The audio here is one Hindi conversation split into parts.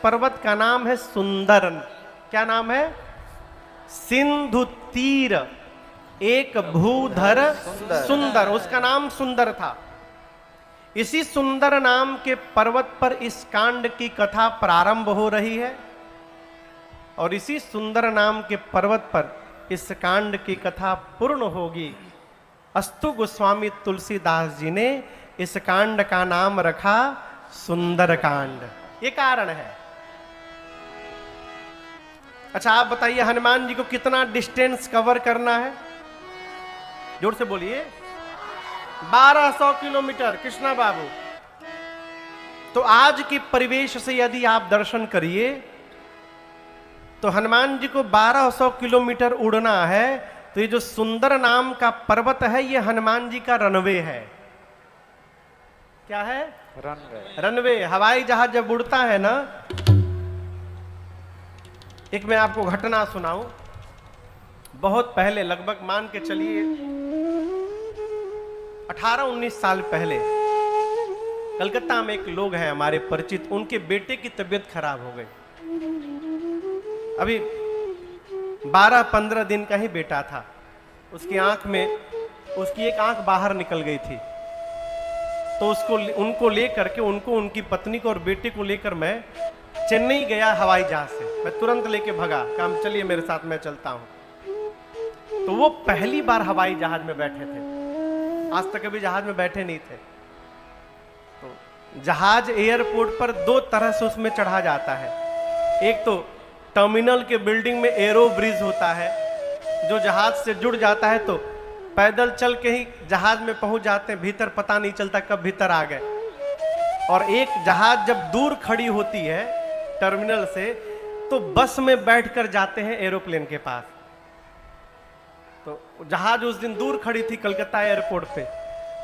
पर्वत का नाम है सुंदर। क्या नाम है? सिंधु तीर एक भूधर सुंदर, उसका नाम सुंदर था। इसी सुंदर नाम के पर्वत पर इस कांड की कथा प्रारंभ हो रही है और इसी सुंदर नाम के पर्वत पर इस कांड की कथा पूर्ण होगी। अस्तु गोस्वामी तुलसीदास जी ने इस कांड का नाम रखा सुंदर कांड। ये कारण है। अच्छा आप बताइए, हनुमान जी को कितना डिस्टेंस कवर करना है? जोर से बोलिए। 1200 किलोमीटर। कृष्णा बाबू, तो आज के परिवेश से यदि आप दर्शन करिए तो हनुमान जी को 1200 किलोमीटर उड़ना है, तो ये जो सुंदर नाम का पर्वत है ये हनुमान जी का रनवे है। क्या है? रनवे। रनवे। हवाई जहाज जब उड़ता है ना, एक मैं आपको घटना सुनाऊं। बहुत पहले, लगभग मान के चलिए 18-19 साल पहले, कलकत्ता में एक लोग हैं हमारे परिचित, उनके बेटे की तबीयत खराब हो गई। अभी 12-15 दिन का ही बेटा था। उसकी आंख में, उसकी एक आंख बाहर निकल गई थी। तो उनको लेकर के, उनकी पत्नी को और बेटे को लेकर मैं चेन्नई गया हवाई जहाज से। मैं तुरंत लेके भगा, काम चलिए मेरे साथ, मैं चलता हूं। तो वो पहली बार हवाई जहाज में बैठे थे, आज तक कभी जहाज में बैठे नहीं थे। तो जहाज एयरपोर्ट पर दो तरह से उसमें चढ़ा जाता है। एक तो टर्मिनल के बिल्डिंग में एरो ब्रिज होता है, जो जहाज से जुड़ जाता है तो पैदल चल के ही जहाज में पहुंच जाते हैं, भीतर पता नहीं चलता कब भीतर आ गए। और एक जहाज जब दूर खड़ी होती है टर्मिनल से, तो बस में बैठकर जाते हैं एरोप्लेन के पास। तो जहाज उस दिन दूर खड़ी थी कलकत्ता एयरपोर्ट पे,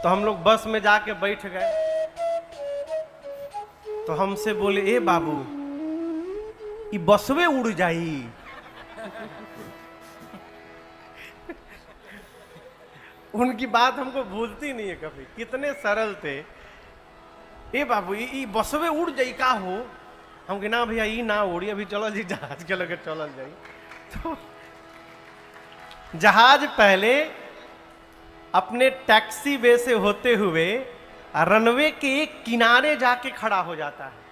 तो हम लोग बस में जाके बैठ गए। तो हमसे बोले, ए बाबू ये बसवे उड़ जाई। उनकी बात हमको भूलती नहीं है कभी, कितने सरल थे। ए बाबू ये बसवे उड़ जाई का हो? हम कि ना भैया ये ना उड़ी, अभी चलो जी जहाज के लगे चलल जाई। तो जहाज पहले अपने टैक्सी वे से होते हुए रनवे के एक किनारे जाके खड़ा हो जाता है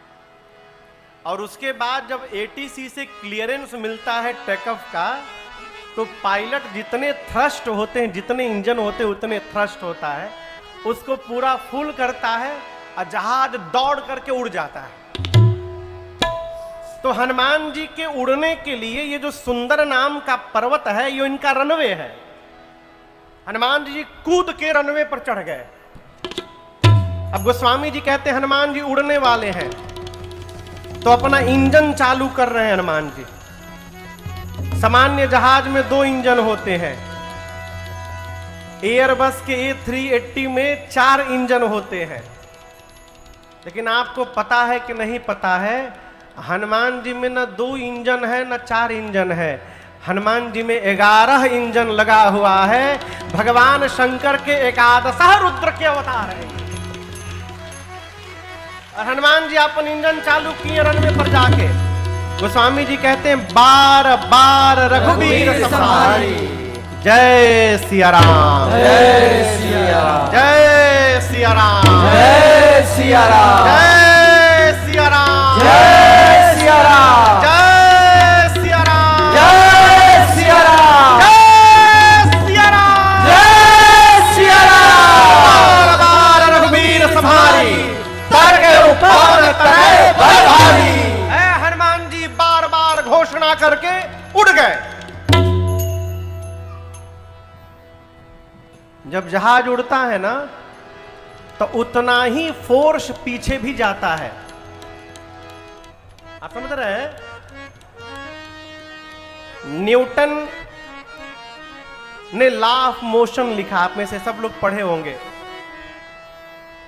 और उसके बाद जब एटीसी से क्लियरेंस मिलता है टेकऑफ का, तो पायलट जितने थ्रस्ट होते हैं, जितने इंजन होते हैं उतने थ्रस्ट होता है, उसको पूरा फुल करता है और जहाज दौड़ करके उड़ जाता है। तो हनुमान जी के उड़ने के लिए ये जो सुंदर नाम का पर्वत है, ये इनका रनवे है। हनुमान जी कूद के रनवे पर चढ़ गए। अब गोस्वामी जी कहते हैं हनुमान जी उड़ने वाले हैं, तो अपना इंजन चालू कर रहे हैं हनुमान जी। सामान्य जहाज में 2 इंजन होते हैं, एयरबस के A380 में 4 इंजन होते हैं। लेकिन आपको पता है कि नहीं पता है, हनुमान जी में न 2 इंजन है न 4 इंजन है, हनुमान जी में 11 इंजन लगा हुआ है। भगवान शंकर के 11 रुद्र के अवतार है। और हनुमान जी अपन इंजन चालू किए रनवे पर जाके। गोस्वामी जी कहते हैं, बार बार रघुवीर सवारी, जय सिया राम, जय सिया राम, जय सिया राम, जय सिया राम, जय सिया राम, जय सिया राम, जय सिया राम, जय सिया राम, जय सिया राम, जय सिया राम। बार बार रघुवीर सवारी, तर के ऊपर तरे बल भारी। हनुमान जी बार बार घोषणा करके उड़ गए। जब जहाज उड़ता है ना, तो उतना ही फोर्स पीछे भी जाता है। आप समझ रहे हैं? न्यूटन ने लॉ ऑफ मोशन लिखा, आप में से सब लोग पढ़े होंगे।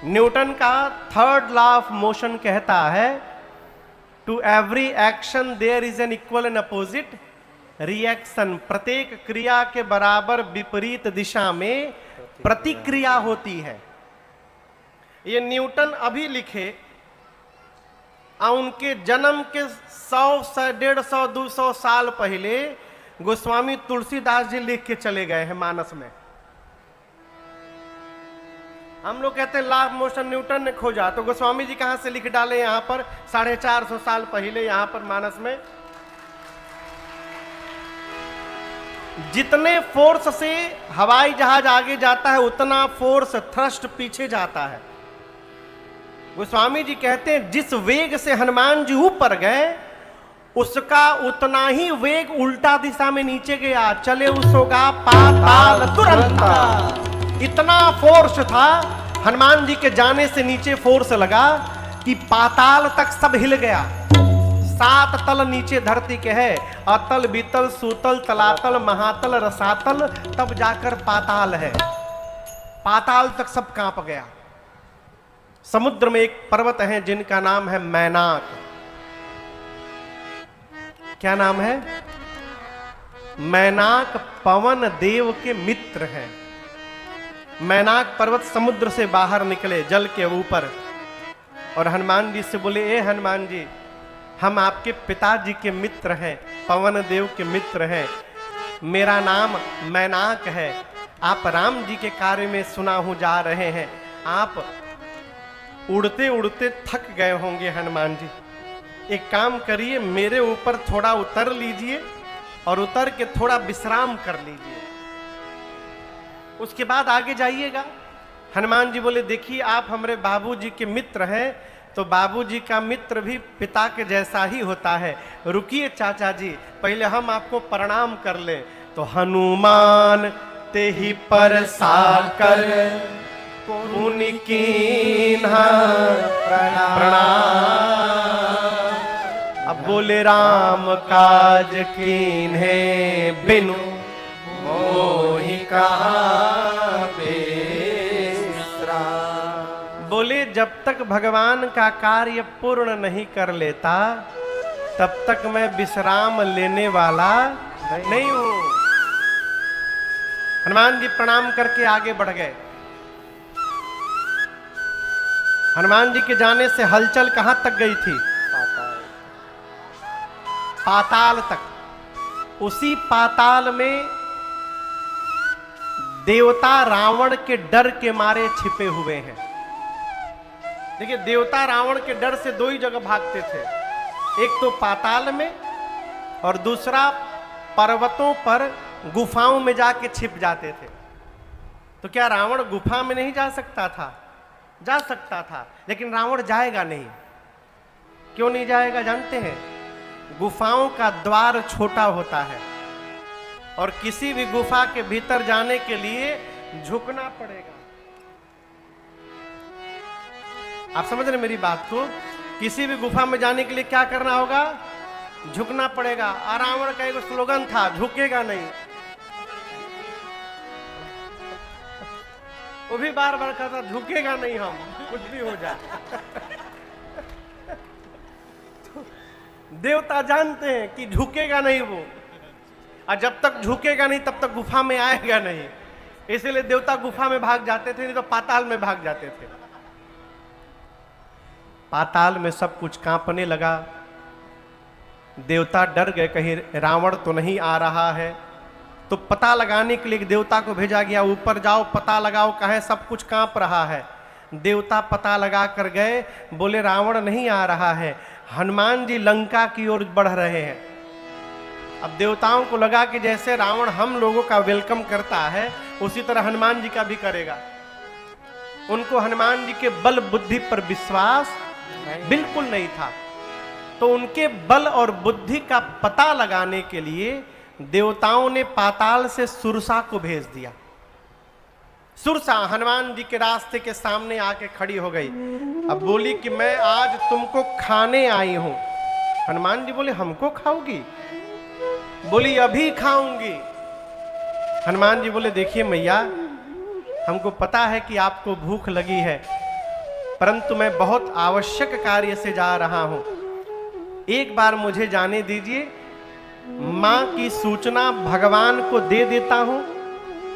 न्यूटन का 3rd लॉ ऑफ मोशन कहता है, to every action there is an equal and opposite reaction. प्रत्येक क्रिया के बराबर विपरीत दिशा में प्रतिक्रिया होती है। ये न्यूटन अभी लिखे और उनके जन्म के 100 से 150 200 साल पहले गोस्वामी तुलसीदास जी लिख के चले गए हैं मानस में। हम लोग कहते हैं लॉ ऑफ मोशन न्यूटन ने खोजा, तो गोस्वामी जी कहां से लिख डाले यहां पर 450 साल पहले यहां पर मानस में। जितने फोर्स से हवाई जहाज आगे जाता है उतना फोर्स थ्रस्ट पीछे जाता है। गोस्वामी जी कहते हैं जिस वेग से हनुमान जी ऊपर गए उसका उतना ही वेग उल्टा दिशा में नीचे गया, चले उसोगा पाताल तुरंत। इतना फोर्स था हनुमान जी के जाने से नीचे फोर्स लगा कि पाताल तक सब हिल गया। 7 तल नीचे धरती के है, अतल बीतल सूतल तलातल महातल रसातल, तब जाकर पाताल है। पाताल तक सब कांप गया। समुद्र में एक पर्वत है जिनका नाम है मैनाक। क्या नाम है? मैनाक पवन देव के मित्र हैं। मैनाक पर्वत समुद्र से बाहर निकले जल के ऊपर और हनुमान जी से बोले, ए हनुमान जी, हम आपके पिताजी के मित्र हैं, पवन देव के मित्र हैं, मेरा नाम मैनाक है, आप राम जी के कार्य में सुना हूं जा रहे हैं, आप उड़ते उड़ते थक गए होंगे हनुमान जी, एक काम करिए मेरे ऊपर थोड़ा उतर लीजिए और उतर के थोड़ा विश्राम कर लीजिए, उसके बाद आगे जाइएगा। हनुमान जी बोले, देखिए आप हमारे बाबूजी के मित्र हैं, तो बाबूजी का मित्र भी पिता के जैसा ही होता है, रुकिए चाचा जी, पहले हम आपको प्रणाम कर ले। तो हनुमान ते ही पर साकर पुनि कीन्हा प्रणाम। अब बोले राम काज कीन्हे बिनु मोहि कहाँ बेसरा। बोले जब तक भगवान का कार्य पूर्ण नहीं कर लेता तब तक मैं विश्राम लेने वाला नहीं हूं। हनुमान जी प्रणाम करके आगे बढ़ गए। हनुमान जी के जाने से हलचल कहां तक गई थी? पाताल तक। उसी पाताल में देवता रावण के डर के मारे छिपे हुए हैं। देखिए, देवता रावण के डर से 2 ही जगह भागते थे, एक तो पाताल में और दूसरा पर्वतों पर गुफाओं में जाके छिप जाते थे। तो क्या रावण गुफा में नहीं जा सकता था? जा सकता था, लेकिन रावण जाएगा नहीं। क्यों नहीं जाएगा जानते हैं? गुफाओं का द्वार छोटा होता है और किसी भी गुफा के भीतर जाने के लिए झुकना पड़ेगा। आप समझ रहे मेरी बात को? किसी भी गुफा में जाने के लिए क्या करना होगा? झुकना पड़ेगा। और रावण का एक स्लोगन था, झुकेगा नहीं। वो भी बार बार कहता, झुकेगा नहीं, हम कुछ भी हो जाए। तो देवता जानते हैं कि झुकेगा नहीं वो, और जब तक झुकेगा नहीं तब तक गुफा में आएगा नहीं, इसलिए देवता गुफा में भाग जाते थे, नहीं तो पाताल में भाग जाते थे। पाताल में सब कुछ कांपने लगा। देवता डर गए, कहीं रावण तो नहीं आ रहा है। तो पता लगाने के लिए देवता को भेजा गया, ऊपर जाओ पता लगाओ कहाँ सब कुछ कांप रहा है। देवता पता लगा कर गए, बोले रावण नहीं आ रहा है, हनुमान जी लंका की ओर बढ़ रहे हैं। अब देवताओं को लगा कि जैसे रावण हम लोगों का वेलकम करता है उसी तरह हनुमान जी का भी करेगा। उनको हनुमान जी के बल बुद्धि पर विश्वास बिल्कुल नहीं था। तो उनके बल और बुद्धि का पता लगाने के लिए देवताओं ने पाताल से सुरसा को भेज दिया। सुरसा हनुमान जी के रास्ते के सामने आके खड़ी हो गई। अब बोली कि मैं आज तुमको खाने आई हूं। हनुमान जी बोले, हमको खाओगी? बोली, अभी खाऊंगी। हनुमान जी बोले, देखिए मैया, हमको पता है कि आपको भूख लगी है, परंतु मैं बहुत आवश्यक कार्य से जा रहा हूं। एक बार मुझे जाने दीजिए, मां की सूचना भगवान को दे देता हूं,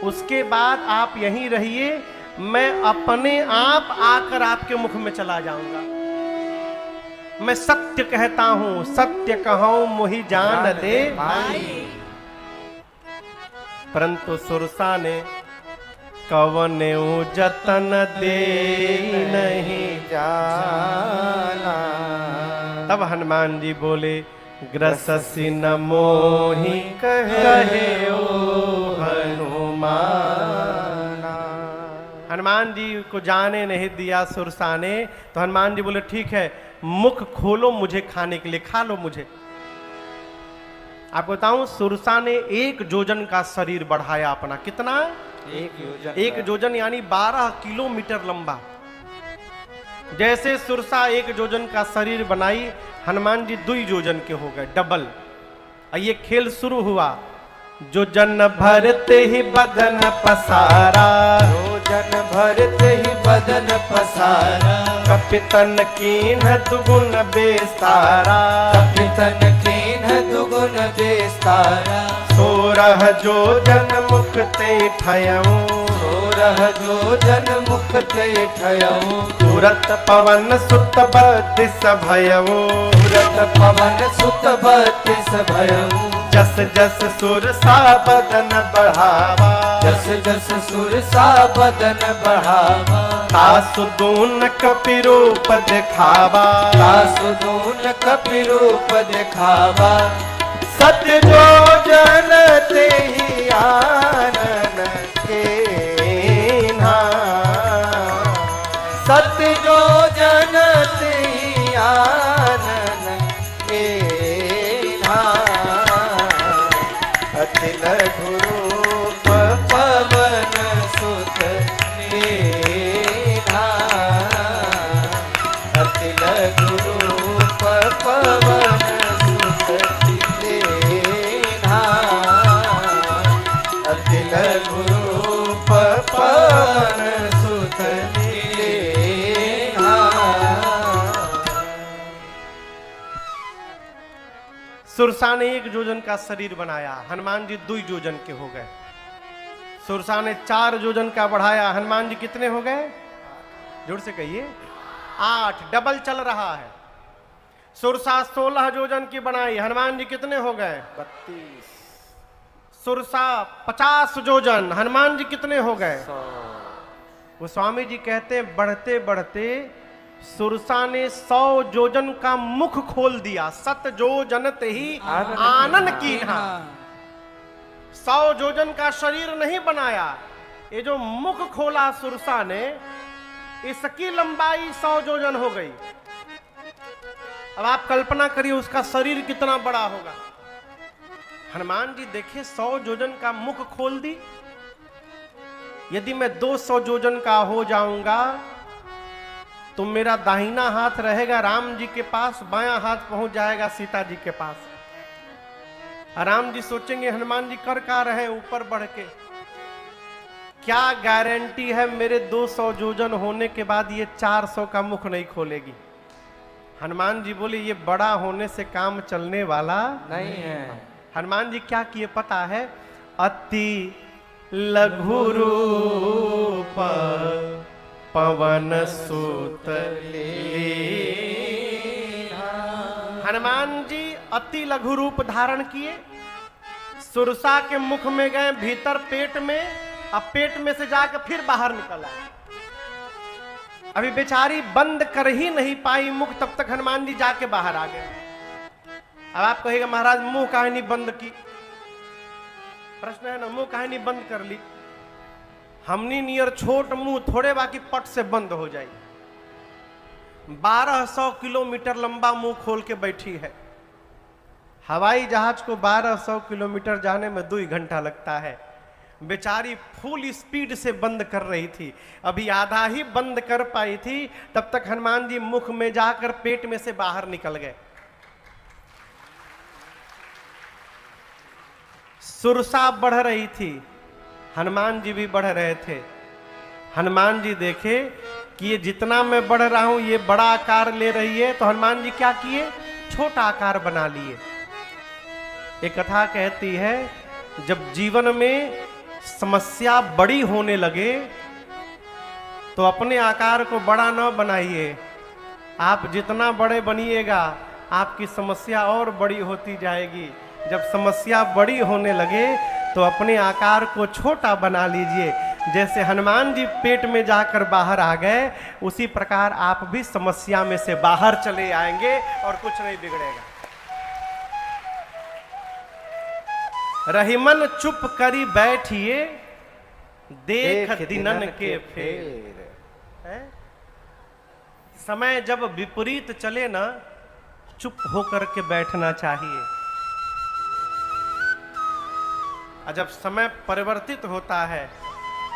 उसके बाद आप यहीं रहिए, मैं अपने आप आकर आपके मुख में चला जाऊंगा। मैं सत्य कहता हूं, सत्य कहूं मोहि जान दे भाई। परंतु सुरसा ने कवने जतन दे नहीं जाना। तब हनुमान जी बोले, ग्रससि न मोहि कहे ओ हनुमान। हनुमान जी को जाने नहीं दिया सुरसा ने, तो हनुमान जी बोले ठीक है, मुख खोलो मुझे खाने के लिए, खा लो मुझे। आपको बताऊं, सुरसा ने 1 जोजन का शरीर बढ़ाया अपना। कितना? 1 जोजन यानी 12 किलोमीटर लंबा। जैसे सुरसा 1 जोजन का शरीर बनाई, हनुमान जी 2 जोजन के हो गए, डबल। ये खेल शुरू हुआ। जो जन भरते ही बदन पसारा, जोजन भरते ही बदन पसारा। कपितन कीन दुगुन बेस्तारा, कपितन कीन दुगुन बेस्तारा। 16 जोजन मुख ते ठयऊं, 16 जोजन मुख ते ठयऊं। तुरत पवन सुत बत्तीस भयऊं, तुरत पवन सुत बत्तीस भयऊं। जस जस सुरसा बदन बढ़ावा, जस जस सुरसा बदन बढ़ावा। तासु दून कपि रूप दिखावा, तासु दून कपि रूप दिखावा। सत्य जो जन ते ही आनन कीन्हा, सत्य जो जन ते ही आनन कीन्हा। अति लघु रूप पवन सुत नीधा। अति लघु रूप पवन सुत नीधा। अति लघु रूप पवन सुत नीधा। सुरसा ने 1 जोजन का शरीर बनाया, हनुमान जी 2 जोजन के हो गए। सुरसा ने 4 जोजन का बढ़ाया, हनुमान जी कितने हो गए? जोर से कहिए, 8, डबल चल रहा है। सुरसा 16 जोजन की बनाई, हनुमान जी कितने हो गए? 32। सुरसा 50 जोजन, हनुमान जी कितने हो गए? 100। वो स्वामी जी कहते हैं, बढ़ते बढ़ते सुरसा ने 100 जोजन का मुख खोल दिया। सत जोजन ते ही आनन कीन्हा। 100 जोजन का शरीर नहीं बनाया, ये जो मुख खोला सुरसा ने, इसकी लंबाई 100 जोजन हो गई। अब आप कल्पना करिए उसका शरीर कितना बड़ा होगा। हनुमान जी देखिए 100 जोजन का मुख खोल दी। यदि मैं 200 जोजन का हो जाऊंगा तो मेरा दाहिना हाथ रहेगा राम जी के पास, बायां हाथ पहुंच जाएगा सीता जी के पास। राम जी सोचेंगे हनुमान जी कर का रहे ऊपर बढ़ के, क्या गारंटी है मेरे 200 जोजन होने के बाद ये 400 का मुख नहीं खोलेगी। हनुमान जी बोले ये बड़ा होने से काम चलने वाला नहीं है। हनुमान जी क्या किए पता है? अति लघु रूप पवन सुत लीन्हा। हनुमान जी अति लघु रूप धारण किए, सुरसा के मुख में गए, भीतर पेट में, अब पेट में से जाकर फिर बाहर निकल आए। अभी बेचारी बंद कर ही नहीं पाई मुख, तब तक हनुमान जी जाके बाहर आ गए। अब आप कहेगा महाराज मुंह काहे नहीं बंद की? प्रश्न है ना, मुंह काहे नहीं बंद कर ली? हमनी नियर छोट मुंह थोड़े बाकी पट से बंद हो जाए। 1200 किलोमीटर लंबा मुंह खोल के बैठी है। हवाई जहाज को 1200 किलोमीटर जाने में 2 घंटा लगता है। बेचारी फुल स्पीड से बंद कर रही थी, अभी आधा ही बंद कर पाई थी, तब तक हनुमान जी मुख में जाकर पेट में से बाहर निकल गए। सुरसा बढ़ रही थी, हनुमान जी भी बढ़ रहे थे। हनुमान जी देखे कि ये जितना मैं बढ़ रहा हूं ये बड़ा आकार ले रही है, तो हनुमान जी क्या किए? छोटा आकार बना लिए। एक कथा कहती है जब जीवन में समस्या बड़ी होने लगे तो अपने आकार को बड़ा न बनाइए, आप जितना बड़े बनिएगा आपकी समस्या और बड़ी होती जाएगी। जब समस्या बड़ी होने लगे तो अपने आकार को छोटा बना लीजिए। जैसे हनुमान जी पेट में जाकर बाहर आ गए, उसी प्रकार आप भी समस्या में से बाहर चले आएंगे और कुछ नहीं बिगड़ेगा। रहीमन चुप करी बैठिए, देख दिनन के फेर। है? समय जब विपरीत चले ना, चुप होकर के बैठना चाहिए। और जब समय परिवर्तित होता है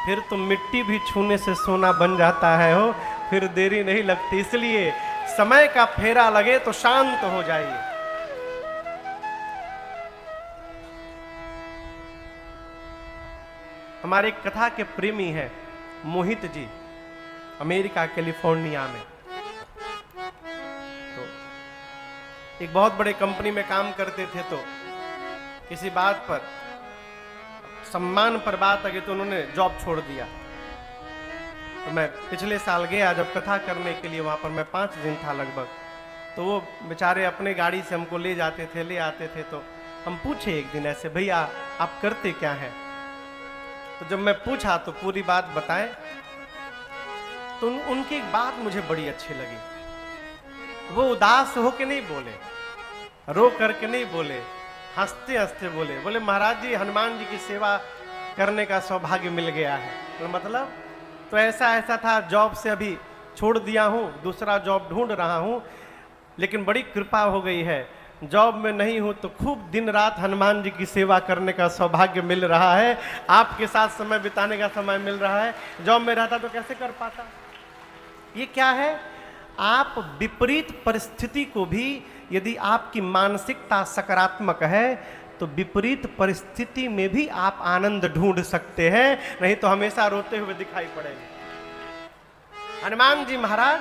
फिर तो मिट्टी भी छूने से सोना बन जाता है हो, फिर देरी नहीं लगती। इसलिए समय का फेरा लगे तो शांत हो जाइए। हमारे एक कथा के प्रेमी हैं मोहित जी, अमेरिका कैलिफोर्निया में। तो एक बहुत बड़े कंपनी में काम करते थे, तो किसी बात पर सम्मान पर बात आ गई तो उन्होंने जॉब छोड़ दिया। तो मैं पिछले साल गया जब कथा करने के लिए, वहाँ पर मैं 5 दिन था लगभग। तो वो बेचारे अपने गाड़ी से हमको ले जाते थे, ले आते थे। तो हम पूछे एक दिन ऐसे, भैया आप करते क्या हैं? तो जब मैं पूछा तो पूरी बात बताएं। तो उनकी एक बात मुझे बड़ी अच्छी लगी। वो उदास होके नहीं बोले, रो करके नहीं बोले, हंसते हंसते बोले। बोले महाराज जी, हनुमान जी की सेवा करने का सौभाग्य मिल गया है। तो मतलब तो ऐसा था, जॉब से अभी छोड़ दिया हूँ, दूसरा जॉब ढूंढ रहा हूँ, लेकिन बड़ी कृपा हो गई है, जॉब में नहीं हूँ तो खूब दिन रात हनुमान जी की सेवा करने का सौभाग्य मिल रहा है, आपके साथ समय बिताने का समय मिल रहा है। जॉब में रहता तो कैसे कर पाता। ये क्या है? आप विपरीत परिस्थिति को भी, यदि आपकी मानसिकता सकारात्मक है तो विपरीत परिस्थिति में भी आप आनंद ढूंढ सकते हैं, नहीं तो हमेशा रोते हुए दिखाई पड़ेंगे। हनुमान जी महाराज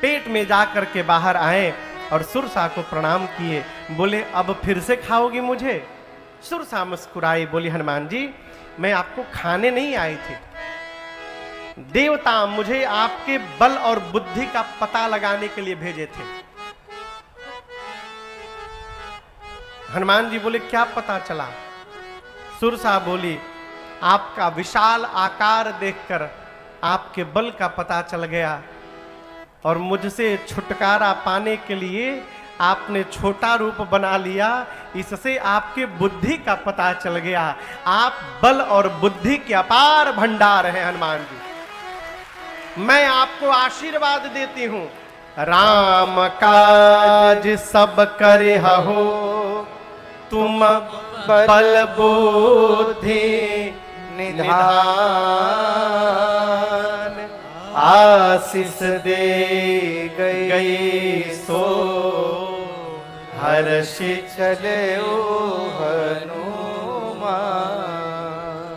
पेट में जाकर के बाहर आए और सुरसा को प्रणाम किए। बोले अब फिर से खाओगी मुझे? सुरसा मुस्कुराई, बोली हनुमान जी मैं आपको खाने नहीं आई थी, देवता मुझे आपके बल और बुद्धि का पता लगाने के लिए भेजे थे। हनुमान जी बोले क्या पता चला? सुरसा बोली आपका विशाल आकार देखकर आपके बल का पता चल गया, और मुझसे छुटकारा पाने के लिए आपने छोटा रूप बना लिया, इससे आपके बुद्धि का पता चल गया। आप बल और बुद्धि के अपार भंडार हैं हनुमान जी। मैं आपको आशीर्वाद देती हूं, राम काज सब करे हो, तुम बल बुद्धि निधान, आशीष दे गई सो हर्षित चले हनुमान।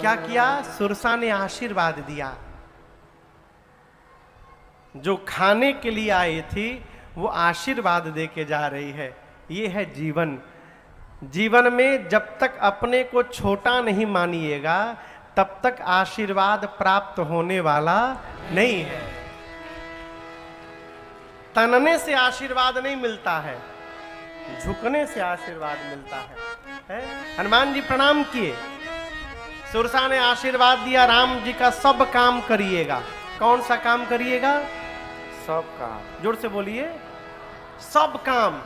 क्या किया? सुरसा ने आशीर्वाद दिया। जो खाने के लिए आई थी वो आशीर्वाद दे के जा रही है। ये है जीवन। जीवन में जब तक अपने को छोटा नहीं मानिएगा तब तक आशीर्वाद प्राप्त होने वाला नहीं है। तनने से आशीर्वाद नहीं मिलता है, झुकने से आशीर्वाद मिलता है? हनुमान जी प्रणाम किए, सुरसा ने आशीर्वाद दिया, राम जी का सब काम करिएगा। कौन सा काम करिएगा? सब काम। जोर से बोलिए, सब काम।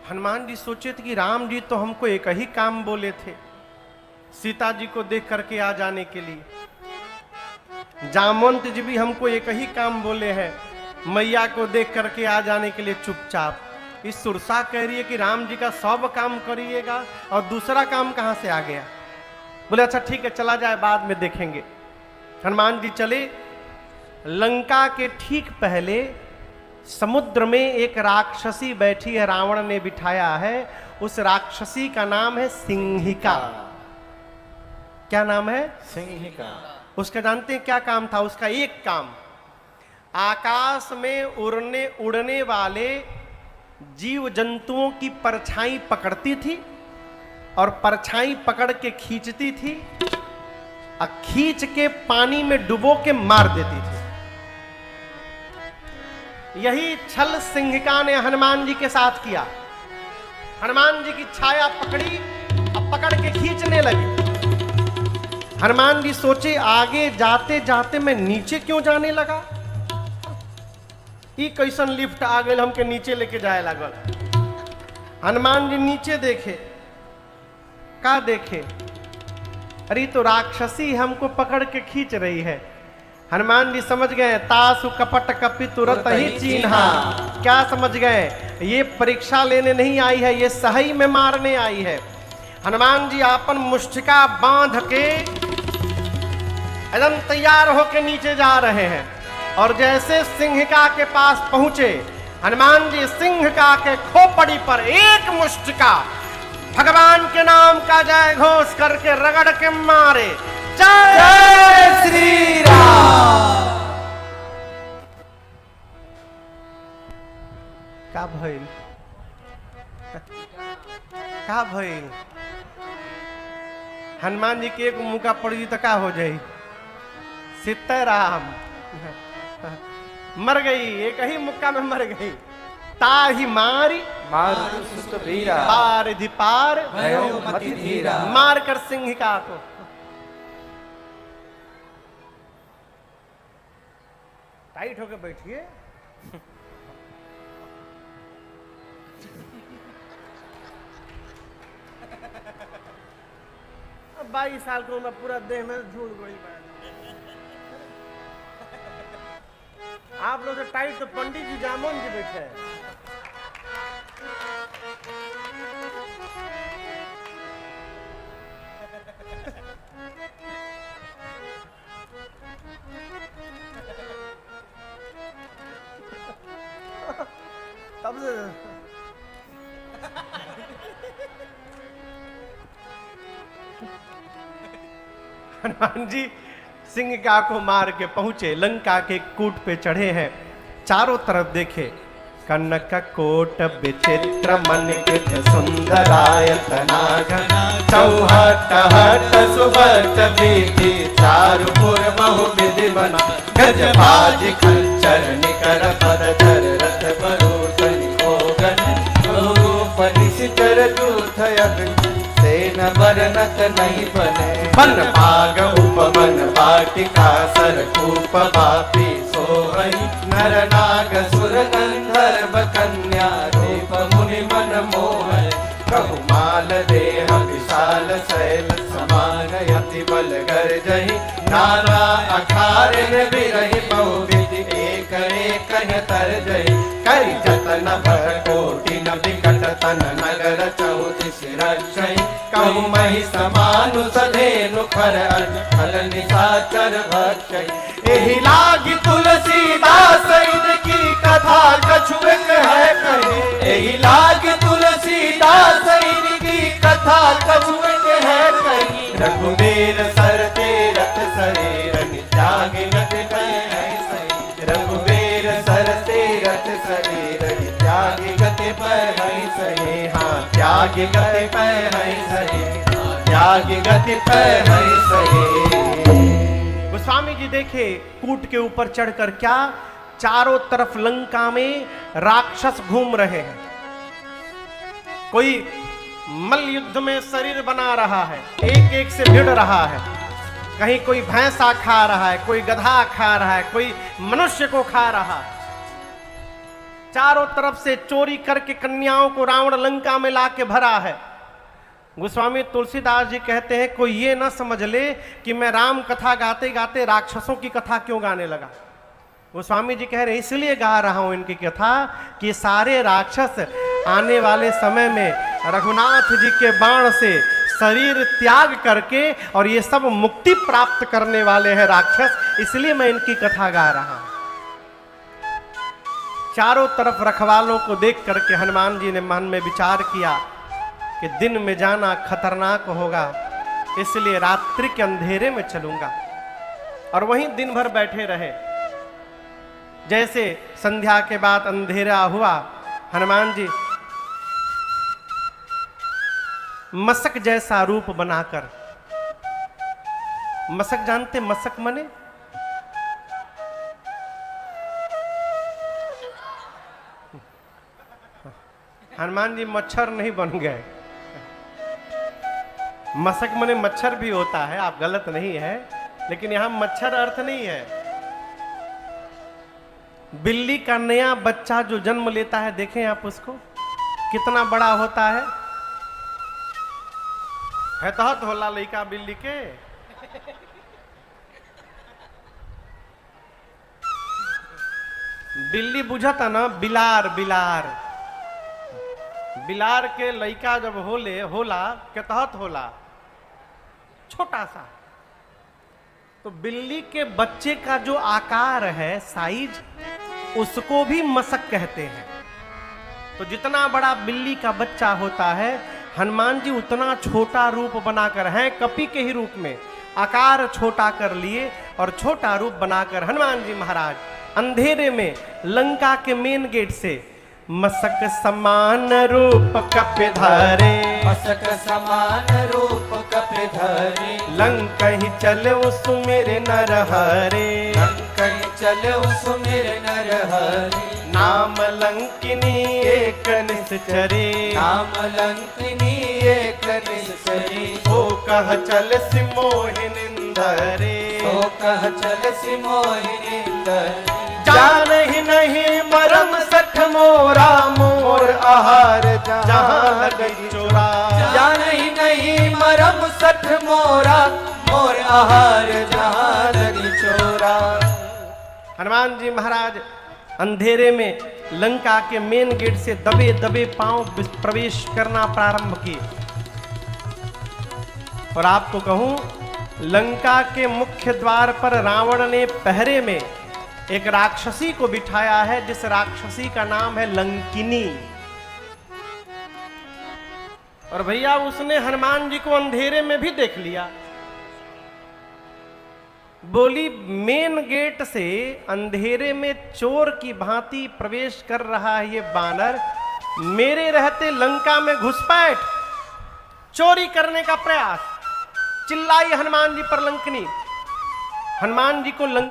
हनुमान जी सोचे थे कि राम जी तो हमको एक ही काम बोले थे, सीता जी को देख करके आ जाने के लिए। जामवंत जी भी हमको एक ही काम बोले हैं, मैया को देख करके आ जाने के लिए चुपचाप। इस सुरसा कह रही है कि राम जी का सब काम करिएगा, और दूसरा काम कहां से आ गया? बोले अच्छा ठीक है चला जाए, बाद में देखेंगे। हनुमान जी चले। लंका के ठीक पहले समुद्र में एक राक्षसी बैठी है, रावण ने बिठाया है। उस राक्षसी का नाम है सिंहिका। क्या नाम है? सिंहिका। उसका जानते हैं क्या काम था? उसका एक काम, आकाश में उड़ने वाले जीव जंतुओं की परछाई पकड़ती थी और परछाई पकड़ के खींचती थी और खींच के पानी में डुबो के मार देती थी। यही छल सिंहिका ने हनुमान जी के साथ किया। हनुमान जी की छाया पकड़ी और पकड़ के खींचने लगी। हनुमान जी सोचे आगे जाते जाते मैं नीचे क्यों जाने लगा, ई कैसन लिफ्ट आ गई हमके नीचे लेके जाए लागल। हनुमान जी नीचे देखे, का देखे, अरे तो राक्षसी हमको पकड़ के खींच रही है। हनुमान जी समझ गए, तासु कपट कपि तुरत ही चिन्हा। क्या समझ गए, ये परीक्षा लेने नहीं आई है, ये सही में मारने आई है। हनुमान जी आपन मुष्टिका बांध के एकदम तैयार होके नीचे जा रहे हैं। और जैसे सिंहिका के पास पहुंचे, हनुमान जी सिंहिका के खोपड़ी पर एक मुष्टिका भगवान के नाम का जय घोष करके रगड़ के मारे। जय श्री राम। का भइल, का भइल? हनुमान जी के एक मुका पड़ी तो का हो जाई? सीताराम मर गई, एक ही मुक्का में मर गई। ताही मारी मारु सुत वीरा पार धी पार भयो मति धीरा। मार कर सिंहिका को। टाइट होके बैठिए। अब 22 साल को मैं पूरा देह में झूल गई। आप लोग तो टाइट, तो पंडित जी जामुन जी बैठे हैं। तब से हनुमान जी सिंहिका को मार के पहुंचे, लंका के कूट पे चढ़े हैं। चारों तरफ देखे, कनक कोट विचित्र मनिकृत सुंदरायतनाघन चौहट हट सुबट विधि चारुपुर बहु विधि बना गज बाज खच्चर निकर पद धर रथ परोतन होगन रूप निशिचर दूत अग्नि सेन बरनत नहीं बने बन भाग उपवन वाटिका सरकूप बापी सोहई नर नाग सुर गंधर्व कन्या रूप मुनि मन मोहय कहु माल देह विशाल शैल समान यति बल गर्जहि नाना अखारिन बिरहि बहुविधि एक एक तरजहि करि जतन भर कोटि न विकट तन नगर चौदिस रक्षहि कहु महि समानु सधेनु खर फल निशाचर भक्षहि एहि लागी तुलसीदास इनकी कथा कछुक है कहे एहि लागी तुलसीदास इनकी कथा कछुक है कहे रघुवीर सर तीरथ शरीर त्याग गति है सही रघुवीर सर तीरथ शरीर त्याग गति पर है सही हाँ त्याग गति पर है सही त्याग गति पर है सही। गोस्वामी जी देखे कूट के ऊपर चढ़कर क्या चारों तरफ लंका में राक्षस घूम रहे हैं। कोई मल्ल युद्ध में शरीर बना रहा है, एक एक से भिड़ रहा है। कहीं कोई भैंसा खा रहा है, कोई गधा खा रहा है, कोई मनुष्य को खा रहा है। चारों तरफ से चोरी करके कन्याओं को रावण लंका में लाके भरा है। गोस्वामी तुलसीदास जी कहते हैं कोई ये ना समझ ले कि मैं राम कथा गाते गाते राक्षसों की कथा क्यों गाने लगा। गोस्वामी जी कह रहे इसलिए गा रहा हूं इनकी कथा कि सारे राक्षस आने वाले समय में रघुनाथ जी के बाण से शरीर त्याग करके और ये सब मुक्ति प्राप्त करने वाले हैं राक्षस, इसलिए मैं इनकी कथा गा रहा हूं। चारों तरफ रखवालों को देख करके हनुमान जी ने मन में विचार किया कि दिन में जाना खतरनाक होगा, इसलिए रात्रि के अंधेरे में चलूंगा। और वहीं दिन भर बैठे रहे। जैसे संध्या के बाद अंधेरा हुआ, हनुमान जी मशक जैसा रूप बनाकर मशक जानते? मशक मने हनुमान जी मच्छर नहीं बन गए। मशक मने मच्छर भी होता है, आप गलत नहीं है, लेकिन यहां मच्छर अर्थ नहीं है। बिल्ली का नया बच्चा जो जन्म लेता है, देखें आप उसको कितना बड़ा होता है। तो होला लइका बिल्ली के। बिल्ली बुझता ना, बिलार बिलार बिलार के लइका जब होला के तहत होला छोटा सा। तो बिल्ली के बच्चे का जो आकार है, साइज, उसको भी मशक कहते हैं। तो जितना बड़ा बिल्ली का बच्चा होता है, हनुमान जी उतना छोटा रूप बनाकर हैं, कपि के ही रूप में आकार छोटा कर लिए और छोटा रूप बनाकर हनुमान जी महाराज अंधेरे में लंका के मेन गेट से मशक समान रूप कपि धरे, मशक समान रूप कपि धरे, लंकहि चले सुमिर नर हरे, लंकहि चले सुमिर नर हरे, नाम लंकिनी एक निश्चरे, नाम लंकिनी एक निश्चरे, ओ कह चल सिमोहिनिंदरे, ओ कह चल सिमोहिनिंदरे, जान ही नहीं मरम सठ मोरा, मोर आहार जहां लगी चोरा, जान ही नहीं मरम सठ मोरा, मोर आहार जहां लगी चोरा। हनुमान जी महाराज अंधेरे में लंका के मेन गेट से दबे दबे पांव प्रवेश करना प्रारंभ किए। और आपको कहूं, लंका के मुख्य द्वार पर रावण ने पहरे में एक राक्षसी को बिठाया है, जिस राक्षसी का नाम है लंकिनी। और भैया उसने हनुमान जी को अंधेरे में भी देख लिया। बोली, मेन गेट से अंधेरे में चोर की भांति प्रवेश कर रहा है ये बानर, मेरे रहते लंका में घुसपैठ, चोरी करने का प्रयास। चिल्लाई हनुमान जी पर लंकिनी। हनुमान जी को लंका